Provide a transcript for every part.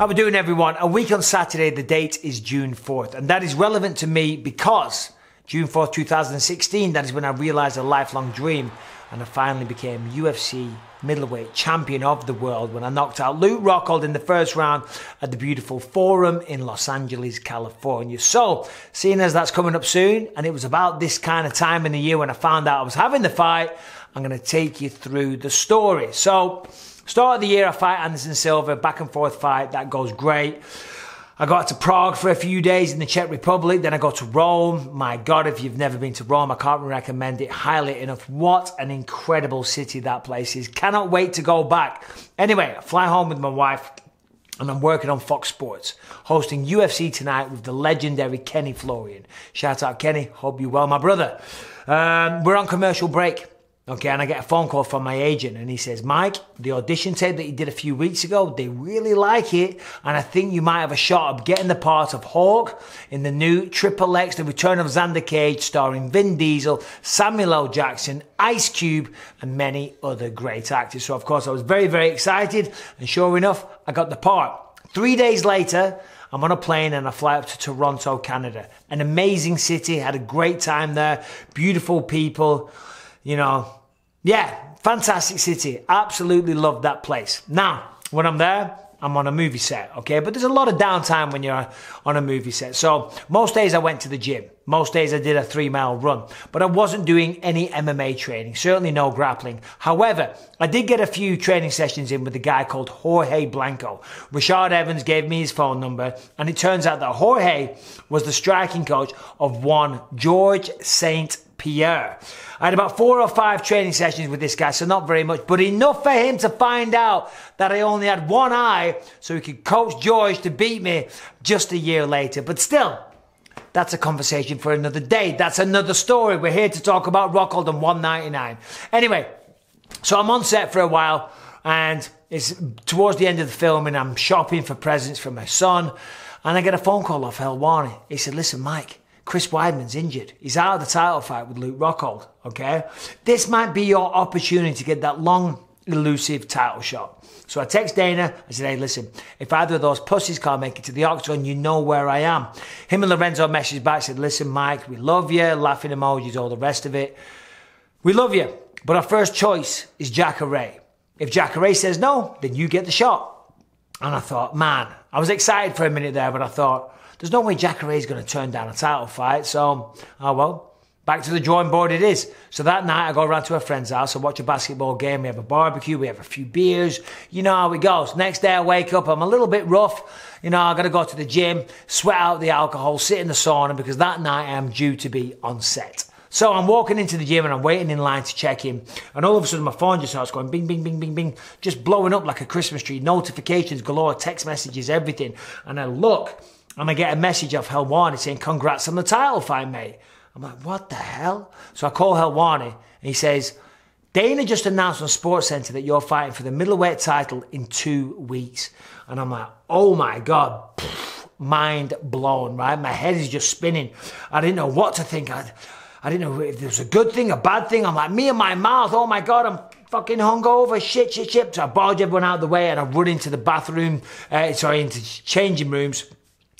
How we doing, everyone? A week on Saturday, the date is June 4th, and that is relevant to me because June 4th, 2016, that is when I realized a lifelong dream and I finally became UFC middleweight champion of the world when I knocked out Luke Rockhold in the first round at the beautiful Forum in Los Angeles, California. So, seeing as that's coming up soon, and it was about this kind of time in the year when I found out I was having the fight, I'm going to take you through the story. So, start of the year, I fight Anderson Silva, back and forth fight, that goes great. I got to Prague for a few days in the Czech Republic, then I go to Rome. My God, if you've never been to Rome, I can't recommend it highly enough. What an incredible city that place is. Cannot wait to go back. Anyway, I fly home with my wife and I'm working on Fox Sports, hosting UFC Tonight with the legendary Kenny Florian. Shout out Kenny, hope you're well, my brother. We're on commercial break. Okay, and I get a phone call from my agent and he says, Mike, the audition tape that you did a few weeks ago, they really like it. And I think you might have a shot of getting the part of Hawk in the new Triple X, The Return of Xander Cage, starring Vin Diesel, Samuel L. Jackson, Ice Cube, and many other great actors. So, of course, I was very, very excited. And sure enough, I got the part. 3 days later, I'm on a plane and I fly up to Toronto, Canada. An amazing city, had a great time there, beautiful people. You know, yeah, fantastic city. Absolutely love that place. Now, when I'm there, I'm on a movie set, okay? But there's a lot of downtime when you're on a movie set. So most days I went to the gym. Most days I did a 3-mile run. But I wasn't doing any MMA training, certainly no grappling. However, I did get a few training sessions in with a guy called Jorge Blanco. Rashad Evans gave me his phone number, and it turns out that Jorge was the striking coach of one George St. Pierre. I had about 4 or 5 training sessions with this guy, so not very much, but enough for him to find out that I only had one eye so he could coach George to beat me just a year later. But still, that's a conversation for another day. That's another story. We're here to talk about Rockhold and 199. Anyway, so I'm on set for a while, and it's towards the end of the film, and I'm shopping for presents for my son, and I get a phone call off Helwani. He said, listen, Mike, Chris Weidman's injured. He's out of the title fight with Luke Rockhold, okay? This might be your opportunity to get that long, elusive title shot. So I text Dana. I said, hey, listen, if either of those pussies can't make it to the Octagon, you know where I am. Him and Lorenzo messaged back, said, listen, Mike, we love you, laughing emojis, all the rest of it. We love you, but our first choice is Jacare. If Jacare says no, then you get the shot. And I thought, man, I was excited for a minute there, but I thought, there's no way Jacare is going to turn down a title fight, so, oh well, back to the drawing board it is. So that night I go around to a friend's house, I watch a basketball game, we have a barbecue, we have a few beers, you know how it goes. Next day I wake up, I'm a little bit rough, you know, I got to go to the gym, sweat out the alcohol, sit in the sauna, because that night I am due to be on set. So I'm walking into the gym and I'm waiting in line to check in, and all of a sudden my phone just starts going bing, bing, bing, bing, bing, just blowing up like a Christmas tree, notifications galore, text messages, everything, and I look, and I get a message off Helwani saying, congrats on the title fight, mate. I'm like, what the hell? So I call Helwani and he says, Dana just announced on SportsCenter that you're fighting for the middleweight title in 2 weeks. And I'm like, oh my God, mind blown, right? My head is just spinning. I didn't know what to think. I didn't know if there was a good thing, a bad thing. I'm like, me and my mouth, oh my God, I'm fucking hungover, shit. So I barge everyone out of the way and I run into the bathroom, into changing rooms.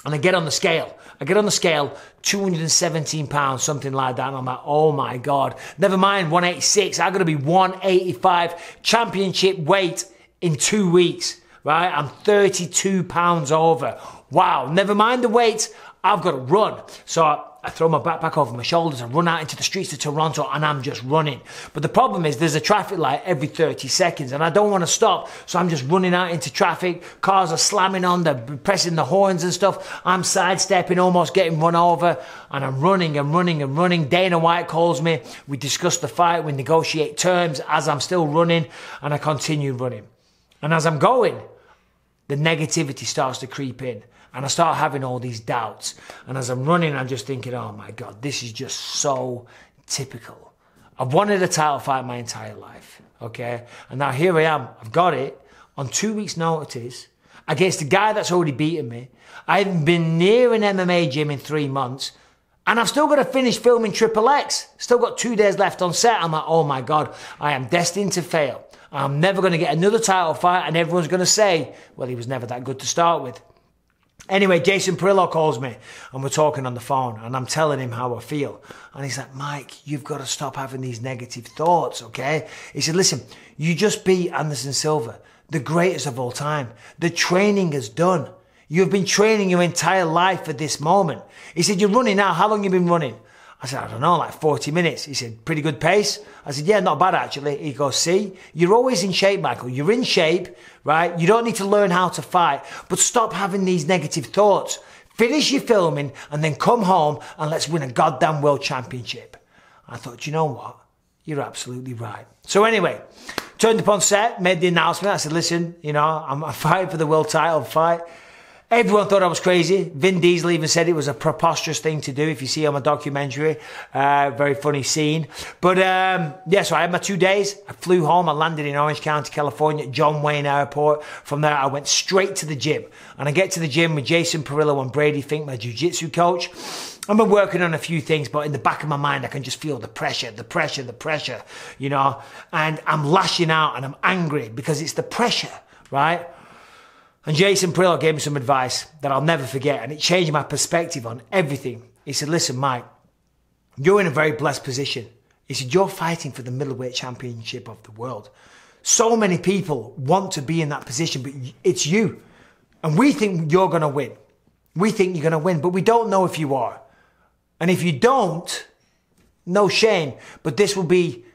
And I get on the scale. 217 pounds, something like that. And I'm like, oh my God. Never mind 186. I'm going to be 185 championship weight in 2 weeks, right? I'm 32 pounds over. Wow. Never mind the weight. I've got to run. So I throw my backpack over my shoulders and run out into the streets of Toronto and I'm just running. But the problem is there's a traffic light every 30 seconds and I don't want to stop. So I'm just running out into traffic. Cars are slamming on, they're pressing the horns and stuff. I'm sidestepping, almost getting run over. And I'm running and running and running. Dana White calls me. We discuss the fight. We negotiate terms as I'm still running. And I continue running. And as I'm going, the negativity starts to creep in. And I start having all these doubts. And as I'm running, I'm just thinking, oh my God, this is just so typical. I've wanted a title fight my entire life, okay? And now here I am. I've got it on 2 weeks' notice against a guy that's already beaten me. I haven't been near an MMA gym in 3 months. And I've still got to finish filming Triple X. Still got 2 days left on set. I'm like, oh my God, I am destined to fail. I'm never going to get another title fight, and everyone's going to say, well, he was never that good to start with. Anyway, Jason Perillo calls me and we're talking on the phone and I'm telling him how I feel. And he's like, Mike, you've got to stop having these negative thoughts, okay? He said, listen, you just beat Anderson Silva, the greatest of all time. The training is done. You've been training your entire life for this moment. He said, you're running now. How long have you been running? I said, I don't know, like 40 minutes. He said, pretty good pace? I said, yeah, not bad actually. He goes, see, you're always in shape, Michael. You're in shape, right? You don't need to learn how to fight, but stop having these negative thoughts. Finish your filming and then come home and let's win a goddamn world championship. I thought, you know what? You're absolutely right. So anyway, turned up on set, made the announcement. I said, listen, you know, I'm fighting for the world title fight. Everyone thought I was crazy. Vin Diesel even said it was a preposterous thing to do. If you see on my documentary, very funny scene. But yeah, so I had my 2 days. I flew home. I landed in Orange County, California, at John Wayne Airport. From there, I went straight to the gym. And I get to the gym with Jason Perillo and Brady Fink, my jiu-jitsu coach. I've been working on a few things, but in the back of my mind, I can just feel the pressure, you know. And I'm lashing out and I'm angry because it's the pressure, right? And Jason Perillo gave me some advice that I'll never forget, and it changed my perspective on everything. He said, listen, Mike, you're in a very blessed position. He said, you're fighting for the middleweight championship of the world. So many people want to be in that position, but it's you. And we think you're going to win. We think you're going to win, but we don't know if you are. And if you don't, no shame, but this will be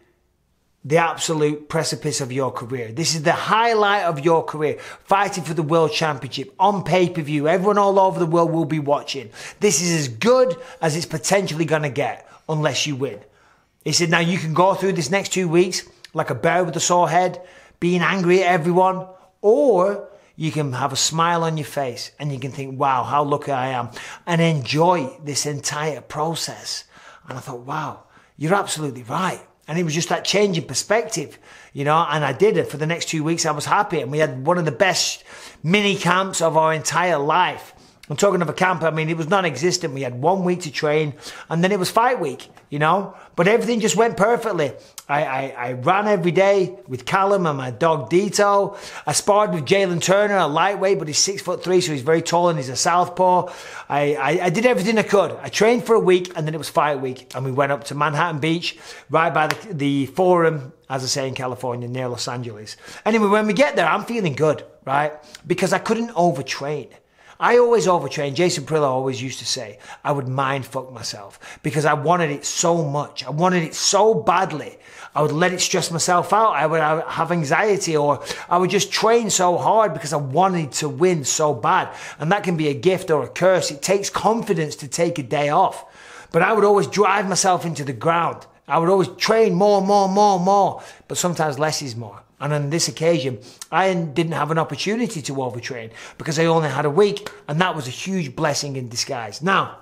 the absolute precipice of your career. This is the highlight of your career, fighting for the world championship on pay-per-view. Everyone all over the world will be watching. This is as good as it's potentially going to get unless you win. He said, now you can go through this next 2 weeks like a bear with a sore head, being angry at everyone, or you can have a smile on your face and you can think, wow, how lucky I am, and enjoy this entire process. And I thought, wow, you're absolutely right. And it was just that change in perspective, you know, and I did it for the next 2 weeks. I was happy, and we had one of the best mini camps of our entire life. I'm talking of a camp, I mean, it was non-existent. We had 1 week to train, and then it was fight week, you know, but everything just went perfectly. I ran every day with Callum and my dog Dito. I sparred with Jalen Turner, a lightweight, but he's 6'3", so he's very tall and he's a southpaw. I did everything I could. I trained for a week, and then it was fight week, and we went up to Manhattan Beach, right by the Forum, as I say in California, near Los Angeles. Anyway, when we get there, I'm feeling good, right? Because I couldn't overtrain. I always overtrain. Jason Perillo always used to say I would mind fuck myself because I wanted it so much. I wanted it so badly. I would let it stress myself out. I would have anxiety, or I would just train so hard because I wanted to win so bad. And that can be a gift or a curse. It takes confidence to take a day off. But I would always drive myself into the ground. I would always train more. But sometimes less is more. And on this occasion, I didn't have an opportunity to overtrain because I only had a week, and that was a huge blessing in disguise. Now,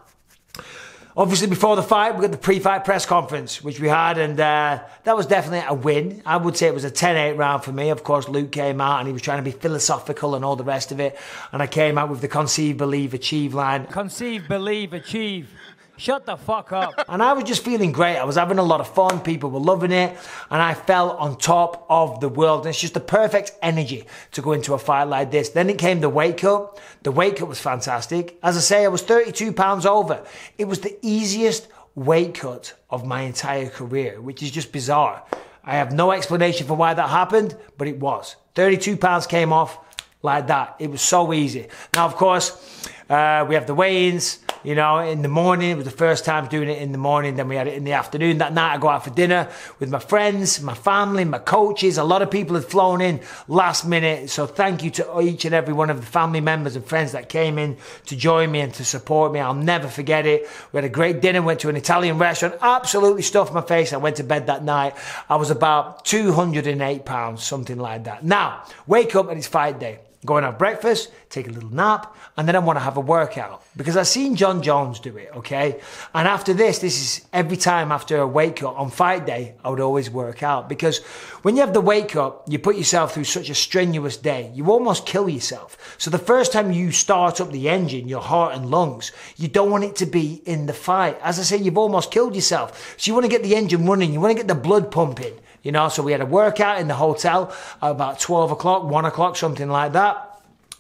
obviously before the fight, we got the pre-fight press conference, which we had, and that was definitely a win. I would say it was a 10-8 round for me. Of course, Luke came out and he was trying to be philosophical and all the rest of it, and I came out with the conceive, believe, achieve line. Conceive, believe, achieve. Shut the fuck up. And I was just feeling great. I was having a lot of fun. People were loving it. And I felt on top of the world. And it's just the perfect energy to go into a fight like this. Then it came the weight cut. The weight cut was fantastic. As I say, I was 32 pounds over. It was the easiest weight cut of my entire career, which is just bizarre. I have no explanation for why that happened, but it was. 32 pounds came off like that. It was so easy. Now, of course, we have the weigh-ins, you know, in the morning. It was the first time doing it in the morning. Then we had it in the afternoon. That night I go out for dinner with my friends, my family, my coaches. A lot of people had flown in last minute. So thank you to each and every one of the family members and friends that came in to join me and to support me. I'll never forget it. We had a great dinner, went to an Italian restaurant, absolutely stuffed my face. I went to bed that night. I was about 208 pounds, something like that. Now, wake up and it's fight day. Go and have breakfast, take a little nap, and then I want to have a workout. Because I've seen John Jones do it, okay? And after this is every time after a weight cut on fight day, I would always work out. Because when you have the weight cut, you put yourself through such a strenuous day. You almost kill yourself. So the first time you start up the engine, your heart and lungs, you don't want it to be in the fight. As I say, you've almost killed yourself. So you want to get the engine running. You want to get the blood pumping. you know, so we had a workout in the hotel at about 12 o'clock, 1 o'clock, something like that.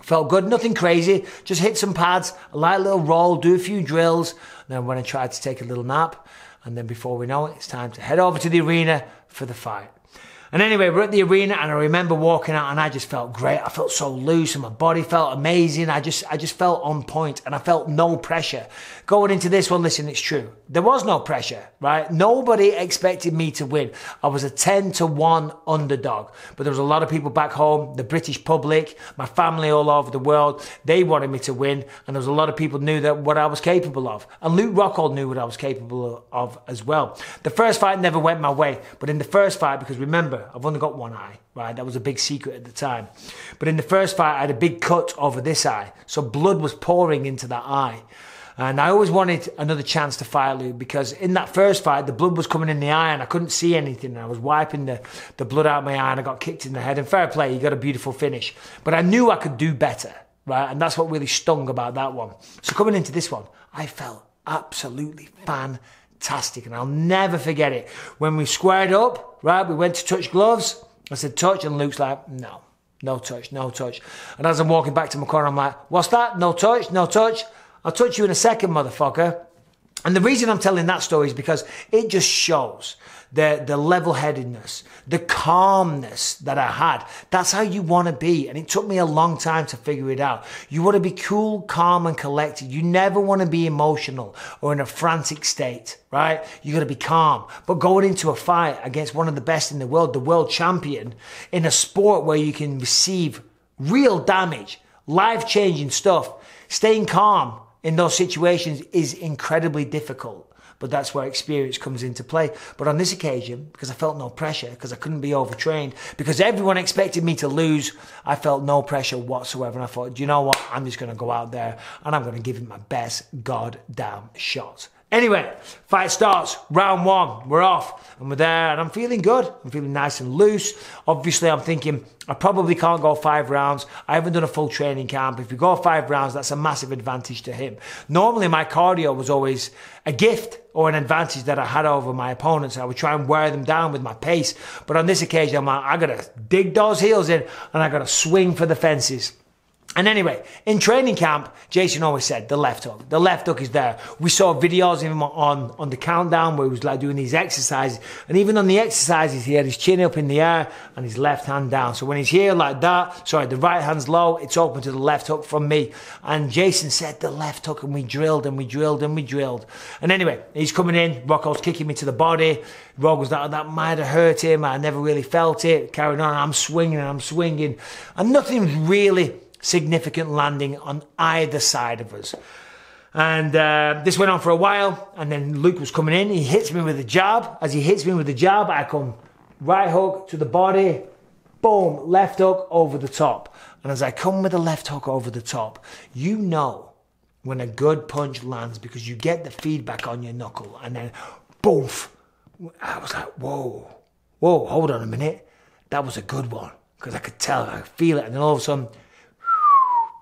Felt good, nothing crazy, just hit some pads, a light little roll, do a few drills, and then when I tried to take a little nap, and then before we know it, it's time to head over to the arena for the fight. And anyway, we're at the arena, and I remember walking out, and I just felt great. I felt so loose, and my body felt amazing. I just felt on point, and I felt no pressure. Going into this one, listen, it's true. There was no pressure, right? Nobody expected me to win. I was a 10-1 underdog, but there was a lot of people back home, the British public, my family all over the world. They wanted me to win, and there was a lot of people who knew that what I was capable of. And Luke Rockhold knew what I was capable of as well. The first fight never went my way, but in the first fight, because remember, I've only got one eye, right? That was a big secret at the time. But in the first fight, I had a big cut over this eye. So blood was pouring into that eye. And I always wanted another chance to fight Luke, because in that first fight, the blood was coming in the eye and I couldn't see anything. And I was wiping the blood out of my eye and I got kicked in the head. And fair play, he got a beautiful finish. But I knew I could do better, right? And that's what really stung about that one. So coming into this one, I felt absolutely fantastic. And I'll never forget it. When we squared up, right, we went to touch gloves. I said, touch, and Luke's like, no, no touch, no touch. And as I'm walking back to my corner, I'm like, what's that? No touch, no touch. I'll touch you in a second, motherfucker. And the reason I'm telling that story is because it just shows the level-headedness, the calmness that I had. That's how you want to be. And it took me a long time to figure it out. You want to be cool, calm, and collected. You never want to be emotional or in a frantic state, right? You got to be calm. But going into a fight against one of the best in the world champion, in a sport where you can receive real damage, life-changing stuff, staying calm in those situations is incredibly difficult. But that's where experience comes into play. But on this occasion, because I felt no pressure, because I couldn't be overtrained, because everyone expected me to lose, I felt no pressure whatsoever. And I thought, do you know what? I'm just going to go out there and I'm going to give it my best goddamn shot. Anyway, fight starts, round one, we're off, and we're there, and I'm feeling good. I'm feeling nice and loose. Obviously, I'm thinking, I probably can't go 5 rounds. I haven't done a full training camp. If we go 5 rounds, that's a massive advantage to him. Normally, my cardio was always a gift or an advantage that I had over my opponents. I would try and wear them down with my pace. But on this occasion, I'm like, I got to dig those heels in, and I got to swing for the fences. And anyway, in training camp, Jason always said, the left hook. The left hook is there. We saw videos of him on the countdown where he was like doing these exercises. And even on the exercises, he had his chin up in the air and his left hand down. So when he's here like that, sorry, the right hand's low, it's open to the left hook from me. And Jason said the left hook, and we drilled and we drilled and we drilled. And anyway, he's coming in. Rockhold's kicking me to the body. Rog was that might have hurt him. I never really felt it. Carrying on, I'm swinging and I'm swinging. And nothing's really significant landing on either side of us. And this went on for a while, and then Luke was coming in. He hits me with a jab. As he hits me with the jab, I come right hook to the body, boom, left hook over the top. And as I come with the left hook over the top, you know when a good punch lands because you get the feedback on your knuckle, and then boom. I was like, whoa, hold on a minute. That was a good one, because I could tell, I could feel it, and then all of a sudden,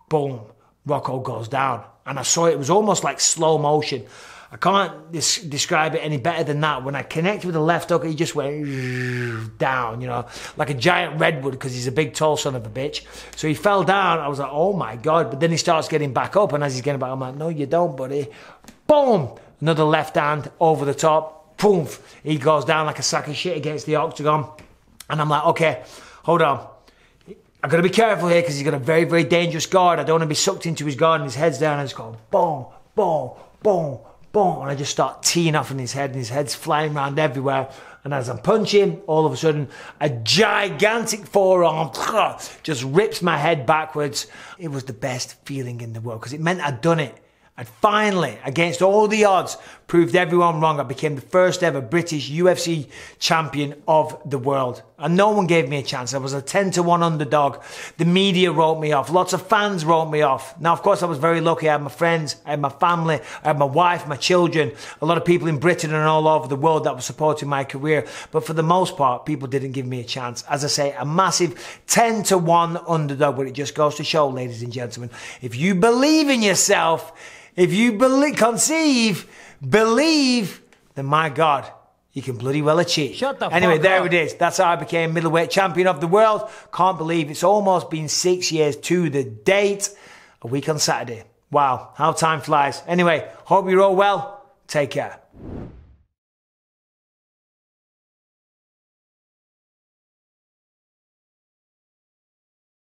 boom, Rockhold goes down. And I saw it was almost like slow motion. I can't describe it any better than that. When I connected with the left hook, he just went down, you know, like a giant redwood, because he's a big, tall son of a bitch. So he fell down. I was like, oh my God. But then he starts getting back up. And as he's getting back, I'm like, no, you don't, buddy. Boom. Another left hand over the top. Boom. He goes down like a sack of shit against the Octagon. And I'm like, okay, hold on. I've got to be careful here because he's got a very, very dangerous guard. I don't want to be sucked into his guard and his head's down and it's going boom, boom, boom, boom. And I just start teeing off in his head and his head's flying around everywhere. And as I'm punching, all of a sudden, a gigantic forearm just rips my head backwards. It was the best feeling in the world because it meant I'd done it. I'd finally, against all the odds, proved everyone wrong. I became the first ever British UFC champion of the world. And no one gave me a chance. I was a 10-1 underdog. The media wrote me off. Lots of fans wrote me off. Now, of course, I was very lucky. I had my friends, I had my family, I had my wife, my children, a lot of people in Britain and all over the world that were supporting my career. But for the most part, people didn't give me a chance. As I say, a massive 10-1 underdog. But it just goes to show, ladies and gentlemen, if you believe in yourself, if you believe, then my God, you can bloody well achieve. Shut the Anyway, fuck there up. it is. That's how I became middleweight champion of the world. Can't believe it's almost been 6 years to the date. A week on Saturday. Wow, how time flies. Anyway, hope you're all well. Take care.